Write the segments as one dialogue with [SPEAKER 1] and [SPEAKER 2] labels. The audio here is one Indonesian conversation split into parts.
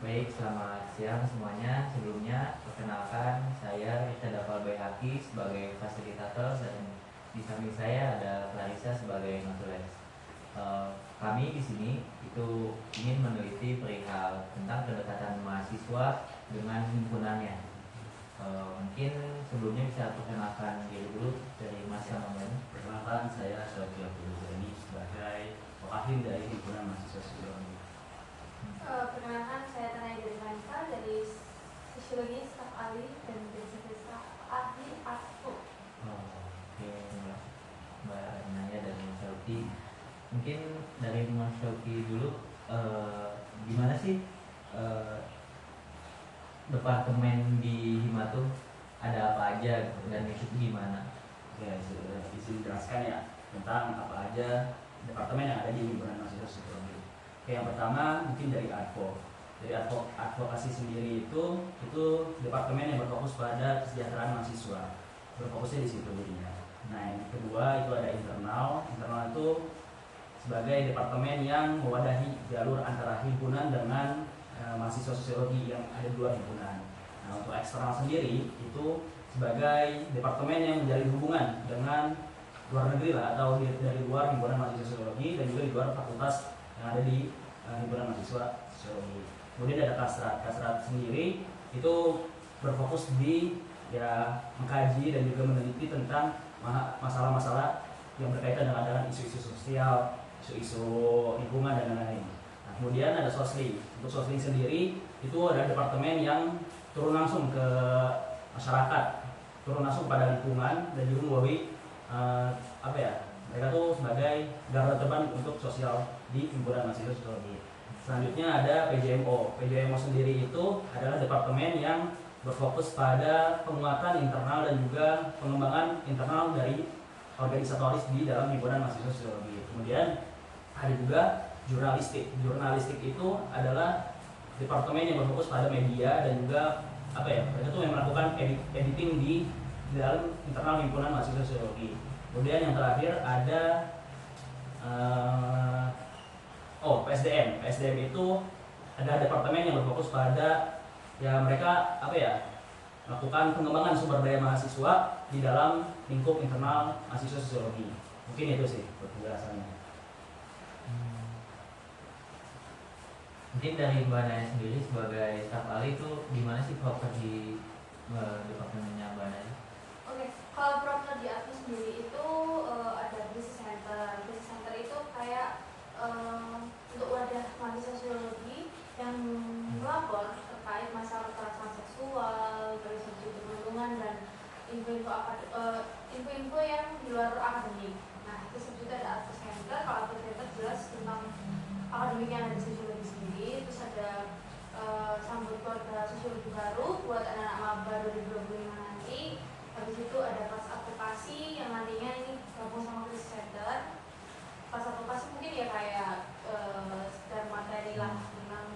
[SPEAKER 1] Baik, selamat siang semuanya. Sebelumnya, perkenalkan saya Irsyad Dafal Baihaqi sebagai fasilitator dan di samping saya ada Clarissa sebagai notules. Kami di sini itu ingin meneliti perihal tentang kedekatan mahasiswa dengan himpunannya. Mungkin sebelumnya bisa perkenalkan diri dulu dari Mas Samuel.
[SPEAKER 2] Perkenalkan, saya Syariful Abdul sebagai wakil dari himpunan mahasiswa sosiologi.
[SPEAKER 3] Perkenalkan, saya Tanaya Dirganta dari Sosiologi Staf Ahli dan Filsafat Staf Ahli Aspo.
[SPEAKER 1] Oke, Mbak Naya dan Mas Syauki. Mungkin dari Mas Syauki dulu, gimana sih departemen di Hima tuh ada apa aja gitu, dan itu gimana?
[SPEAKER 2] Ya, izin jelaskan ya tentang apa aja departemen yang ada di himpunan mahasiswa sosiologi. Oke, yang pertama mungkin dari advo. Dari advokasi sendiri itu departemen yang berfokus pada kesejahteraan mahasiswa. Berfokusnya di situ jadinya. Nah, yang kedua itu ada internal. Internal itu sebagai departemen yang mewadahi jalur antara himpunan dengan mahasiswa sosiologi yang ada dua himpunan. Nah, untuk eksternal sendiri itu sebagai departemen yang menjalin hubungan dengan luar negeri lah, atau dari luar himpunan mahasiswa sosiologi dan juga di luar fakultas yang ada di himpunan mahasiswa sosiologi. Kemudian ada kasrat. Kasrat sendiri itu berfokus di mengkaji dan juga meneliti tentang masalah-masalah yang berkaitan dengan isu-isu sosial, isu-isu lingkungan dan lain-lain. Nah, kemudian ada sosli. Untuk sosli sendiri itu ada departemen yang turun langsung ke masyarakat, turun langsung pada lingkungan dan juga membawahi mereka tuh sebagai garda terdepan untuk sosial di himpunan mahasiswa sosiologi. Selanjutnya ada PJMO. PJMO sendiri itu adalah departemen yang berfokus pada penguatan internal dan juga pengembangan internal dari organisatoris di dalam himpunan mahasiswa sosiologi. Kemudian ada juga jurnalistik. Jurnalistik itu adalah departemen yang berfokus pada media dan juga mereka tuh yang melakukan editing di dalam internal himpunan mahasiswa sosiologi. Kemudian yang terakhir ada PSDM. PSDM itu ada departemen yang berfokus pada mereka melakukan pengembangan sumber daya mahasiswa di dalam lingkup internal mahasiswa sosiologi. Mungkin itu sih penjelasannya.
[SPEAKER 1] Mungkin dari Mbak Naya sendiri sebagai staf ahli itu gimana sih proper di departemennya Mbak Naya?
[SPEAKER 3] Oke, kalau proper di aku sendiri itu ada business center. Business center itu kayak untuk wadah mahasiswa sosiologi yang melapor terkait masalah kekerasan seksual, terus juga perlindungan dan info-info yang di luar akademik. Nah, itu juga ada Advo Center. Kalau Advo Center jelas tentang akademik yang ada di sosiologi sendiri. Terus ada sambut keluarga sosiologi baru buat anak-anak maba 2025 nanti. Habis itu ada kelas advokasi yang nantinya ini gabung sama Krisis Center. Kelas advokasi mungkin ya kayak sekedar materi lah tentang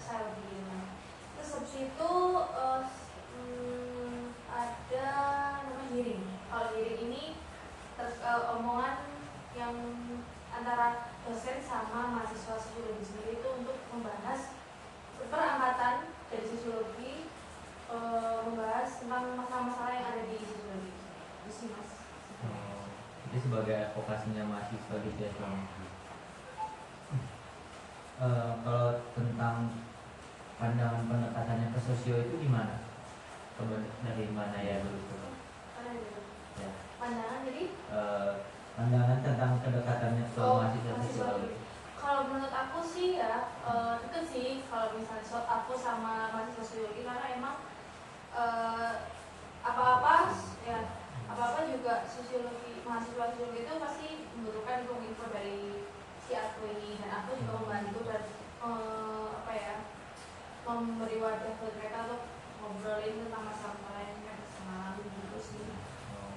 [SPEAKER 3] saya lebih gimana. Terus habis itu ada namanya hearing. Kalau hearing ini omongan yang antara dosen sama mahasiswa sosiologi sendiri itu untuk membahas perangkatan dari sosiologi, membahas tentang masalah-masalah yang ada di sosiologi. Itu sih Mas.
[SPEAKER 1] Jadi sebagai advokasinya mahasiswa gitu ya selama. Kalau tentang pandangan pendekatannya ke sosio itu gimana? Dari mana ya dulu tuh? Ya.
[SPEAKER 3] Pandangan jadi?
[SPEAKER 1] Pandangan tentang kedekatannya ke mahasiswa sosiologi.
[SPEAKER 3] Kalau menurut aku sih ya deket sih kalau misalnya aku sama mahasiswa sosiologi, karena emang apa-apa juga sosiologi, mahasiswa sosiologi itu pasti membutuhkan info dari si aku ini, dan aku juga membantu dan memberi wadah buat mereka untuk ngobrolin tentang masalah yang mereka senang gitu sih.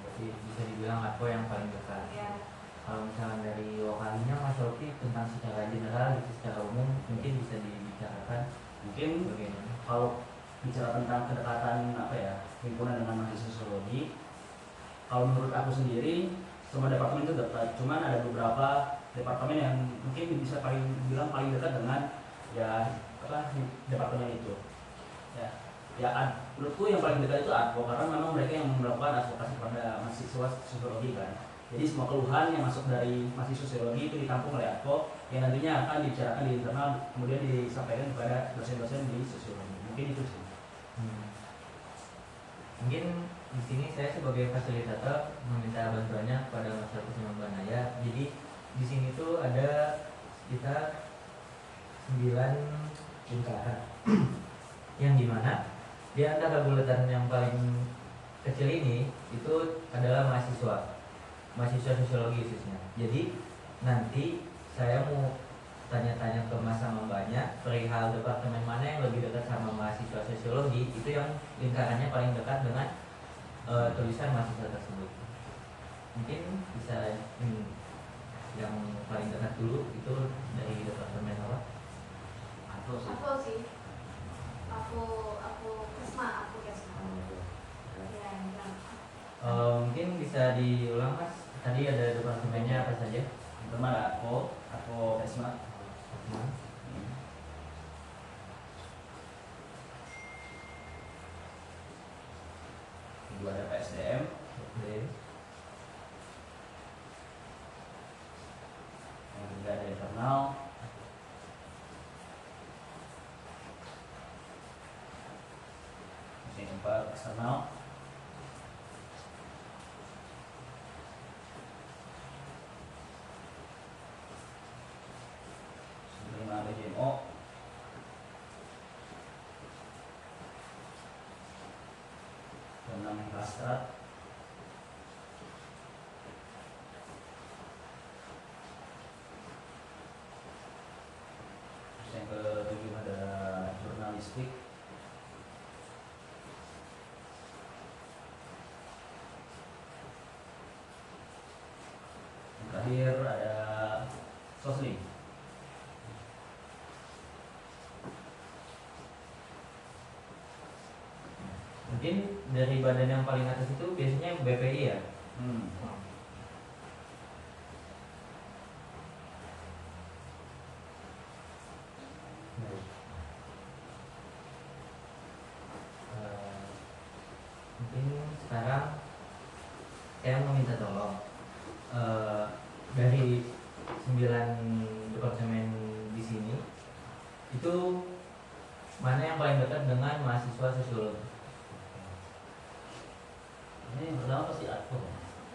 [SPEAKER 1] Berarti bisa dibilang aku yang paling dekat.
[SPEAKER 3] Ya.
[SPEAKER 1] Kalau misalnya dari wakalinya Mas Rofi tentang secara general, secara umum mungkin bisa dibicarakan.
[SPEAKER 2] Mungkin
[SPEAKER 1] bagaimana?
[SPEAKER 2] Kalau bicara tentang kedekatan himpunan dengan mahasiswa sosiologi, kalau menurut aku sendiri semua departemen itu dekat. Cuman ada beberapa departemen yang mungkin bisa paling dekat dengan ya apa departemen itu. Menurutku yang paling dekat itu advo, karena memang mereka yang melakukan advokasi kepada mahasiswa sosiologi kan. Jadi semua keluhan yang masuk dari mahasiswa sosiologi itu ditampung oleh advo yang nantinya akan dibicarakan di internal, kemudian disampaikan kepada dosen-dosen di sosiologi. Mungkin itu sih.
[SPEAKER 1] Mungkin di sini saya sebagai fasilitator meminta bantuannya kepada Mas Agus Banaya. Jadi di sini tuh ada sekitar 9 lingkaran yang dimana di antara bulatan yang paling kecil ini itu adalah mahasiswa sosiologi khususnya. Jadi nanti saya mau tanya-tanya ke Mas sama Mbaknya perihal departemen mana yang lebih dekat sama mahasiswa sosiologi, itu yang lingkarannya paling dekat dengan tulisan mahasiswa tersebut. Mungkin bisa yang paling dekat dulu itu dari departemen apa?
[SPEAKER 2] Advo sih.
[SPEAKER 3] Aku sih. Aku Kesma. Ya,
[SPEAKER 1] mungkin bisa diulang Mas. Tadi ada departemennya apa saja?
[SPEAKER 2] Pertama ada advo Kesma. Kedua ada PSDM. Yang ketiga ada internal. Yang keempat eksternal. Yang kelima ada JMO. Yang enam Klastrat. Yang ketujuh ada jurnalistik. Yang terakhir ada sosling.
[SPEAKER 1] Mungkin dari badan yang paling atas itu biasanya BPI ya? Mungkin sekarang saya mau minta tolong dari 9 departemen di sini itu mana yang paling dekat dengan mahasiswa sosiologi?
[SPEAKER 2] Ini yang pertama pasti advo.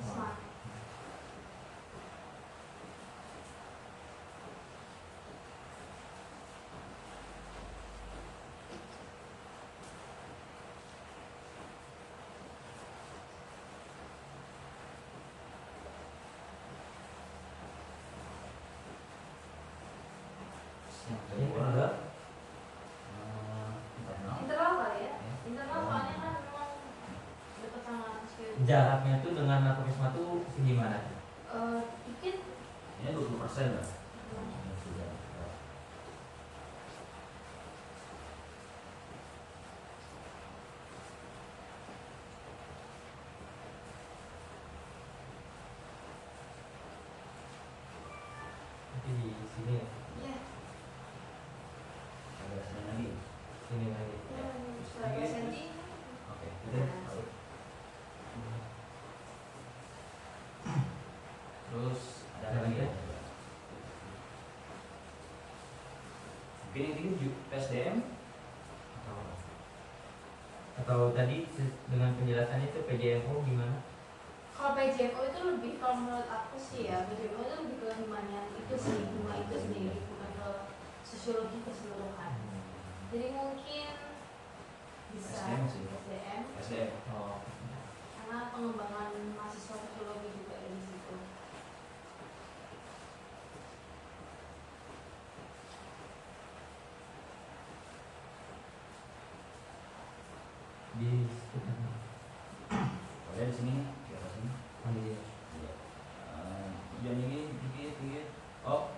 [SPEAKER 3] Kesma.
[SPEAKER 2] Yang
[SPEAKER 1] Ini
[SPEAKER 2] kedua
[SPEAKER 1] kedua
[SPEAKER 2] internal.
[SPEAKER 3] Internal kali ya. Internal soalnya kan memang dekat sama skill.
[SPEAKER 1] jaraknya tuh dengan Nakukisma tuh segimana?
[SPEAKER 3] Dikit.
[SPEAKER 2] Ini 20% lah.
[SPEAKER 1] Nanti di sini ya?
[SPEAKER 3] Iya.
[SPEAKER 2] Ada sini lagi.
[SPEAKER 1] Sini lagi.
[SPEAKER 3] Ya, 100 senti.
[SPEAKER 2] Oke. Terus ada lagi ya. Mungkin yang tinggi PSDM
[SPEAKER 1] Atau tadi dengan penjelasannya itu PJMO gimana?
[SPEAKER 3] Kalau PJMO itu lebih, kalau menurut aku sih ya, PJMO itu lebih ke himanya itu sih, hima itu sendiri, bukan ke sosiologi keseluruhan. Jadi mungkin bisa
[SPEAKER 2] SDM sih.
[SPEAKER 3] SDM,
[SPEAKER 2] SDM.
[SPEAKER 1] Oh,
[SPEAKER 3] karena pengembangan mahasiswa sosiologi juga ada di situ.
[SPEAKER 1] di sekitarnya.
[SPEAKER 2] Ada di sini di atas sini.
[SPEAKER 1] Oh, iya.
[SPEAKER 2] Iya. Yang ini dikit. Oh.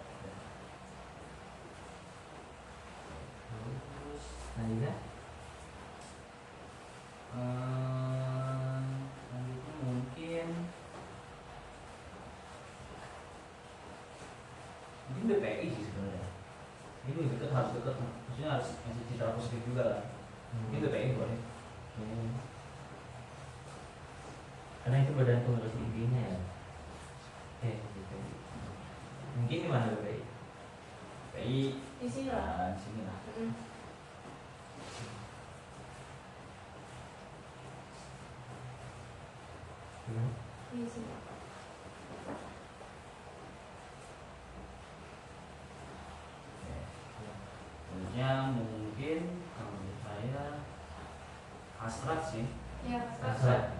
[SPEAKER 1] Terus selanjutnya
[SPEAKER 2] Selanjutnya mungkin BPI sih sebenarnya. itu deket, harus deket, maksudnya harus ngasih citra positif juga lah. Itu BPI boleh.
[SPEAKER 1] Karena itu bergantung harus intinya ya. Gitu. Mungkin di mana BPI?
[SPEAKER 2] BPI
[SPEAKER 3] Di sini lah.
[SPEAKER 2] di sini lah.
[SPEAKER 3] Di sini.
[SPEAKER 2] Selanjutnya mungkin kalau menurut saya hasrat sih.
[SPEAKER 3] Ya,
[SPEAKER 1] Hasrat.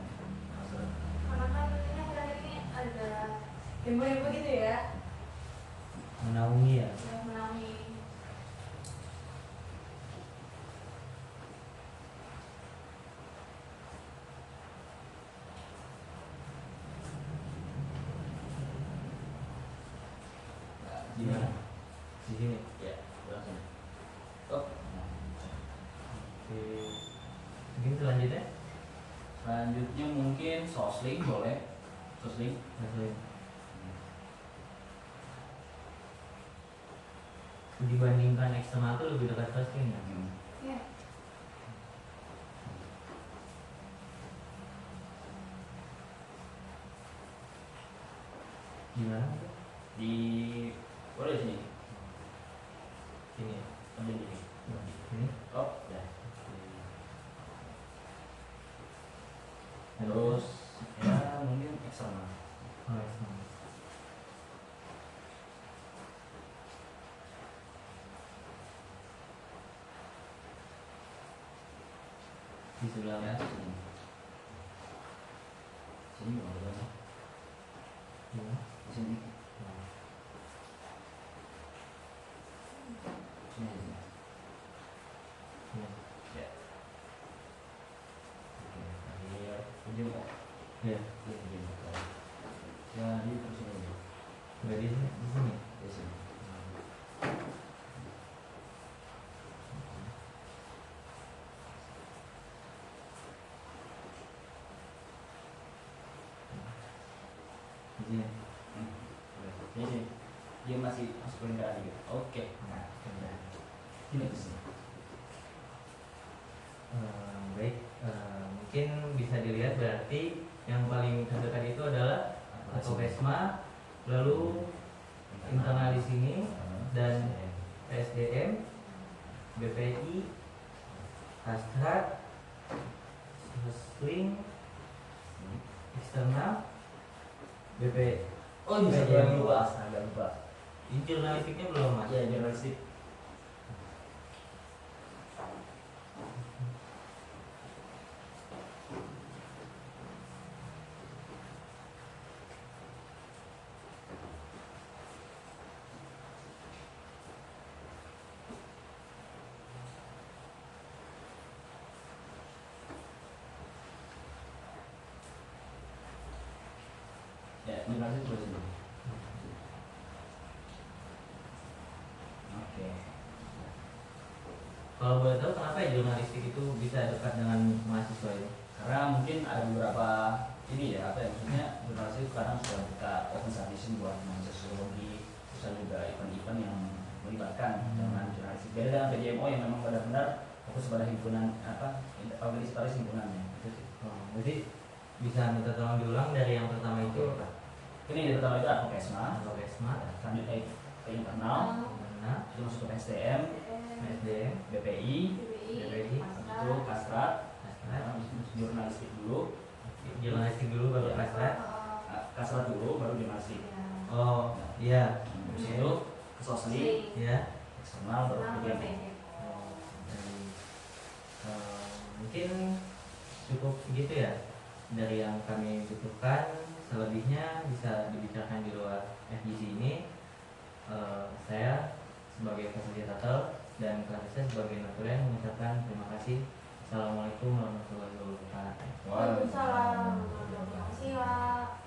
[SPEAKER 2] Hasrat.
[SPEAKER 3] karena kan ini akhir-akhir ini ada demo-demo gitu ya,
[SPEAKER 1] Menaungi ya.
[SPEAKER 3] yang menaungi.
[SPEAKER 1] Gimana? Di sini.
[SPEAKER 2] Ya, langsung. Oh,
[SPEAKER 1] Oke. Mungkin selanjutnya.
[SPEAKER 2] selanjutnya mungkin sosling boleh. Sosling.
[SPEAKER 1] Masuk. Dibandingkan eksternal itu lebih dekat testing ya.
[SPEAKER 3] Ya.
[SPEAKER 1] Gimana?
[SPEAKER 2] Di boleh sini.
[SPEAKER 1] Sini ya.
[SPEAKER 2] Ambil ini.
[SPEAKER 1] Ini.
[SPEAKER 2] Oh, ya. Terus ya mungkin eksternal.
[SPEAKER 1] Oh, eksternal. Di sebelah
[SPEAKER 2] Ya,
[SPEAKER 1] mana?
[SPEAKER 2] sini. Sini boleh.
[SPEAKER 1] Gimana?
[SPEAKER 2] Di sini.
[SPEAKER 1] Nah,
[SPEAKER 2] Sini aja.
[SPEAKER 1] ini.
[SPEAKER 2] Ya. Oke, akhir ujung ya.
[SPEAKER 1] Ya.
[SPEAKER 2] Ini ujung. Jadi terus ini.
[SPEAKER 1] Enggak di sini. Di sini.
[SPEAKER 2] Di sini.
[SPEAKER 1] Di sini.
[SPEAKER 2] Ini dia masih masukin ke adik. Oke. Nah,
[SPEAKER 1] Nah,
[SPEAKER 2] ini ke sini.
[SPEAKER 1] baik. Mungkin bisa dilihat berarti yang paling terdekat itu adalah Akopesma, lalu internal di sini, dan PSDM, BPI, Astrat, Sling, eksternal, BP.
[SPEAKER 2] Oh iya,
[SPEAKER 1] BPI.
[SPEAKER 2] saya lupa. Agak lupa.
[SPEAKER 1] Ini jurnalistiknya belum mas?
[SPEAKER 2] Ya, jurnalistik. Ya, jurnalistik boleh sini. Oke.
[SPEAKER 1] Kalau boleh tahu kenapa ya jurnalistik itu bisa dekat dengan mahasiswa itu?
[SPEAKER 2] Karena mungkin ada beberapa ini ya, apa ya, maksudnya jurnalistik kadang sudah kita open submission buat mahasiswa sosiologi, terus ada juga event-event yang melibatkan dengan jurnalistik. Beda dengan PJMO yang memang benar-benar fokus pada himpunan apa, organisasi himpunannya. Itu sih.
[SPEAKER 1] Jadi bisa minta tolong diulang dari yang pertama itu
[SPEAKER 2] Ini yang pertama itu Advokesma,
[SPEAKER 1] Akopesma,
[SPEAKER 2] selanjutnya ke internal,
[SPEAKER 1] mana,
[SPEAKER 2] itu masuk ke SDM,
[SPEAKER 1] SDM,
[SPEAKER 2] BPI,
[SPEAKER 1] BPI,
[SPEAKER 2] itu Kastrat,
[SPEAKER 1] Astrat,
[SPEAKER 2] jurnalistik dulu,
[SPEAKER 1] jurnalistik dulu baru
[SPEAKER 2] Ya.
[SPEAKER 1] Astrat.
[SPEAKER 2] Kastrat dulu, baru jurnalistik.
[SPEAKER 1] Oh iya,
[SPEAKER 2] Habis itu ke Sosli,
[SPEAKER 1] ya.
[SPEAKER 2] eksternal, baru ke BPI.
[SPEAKER 1] Oh, mungkin cukup segitu ya dari yang kami butuhkan. Selebihnya bisa dibicarakan di luar FGC ini. Saya sebagai fasilitator dan Clarissa sebagai notulen mengucapkan terima kasih. Assalamualaikum warahmatullahi wabarakatuh.
[SPEAKER 3] Waalaikumsalam. Terima kasih, Pak.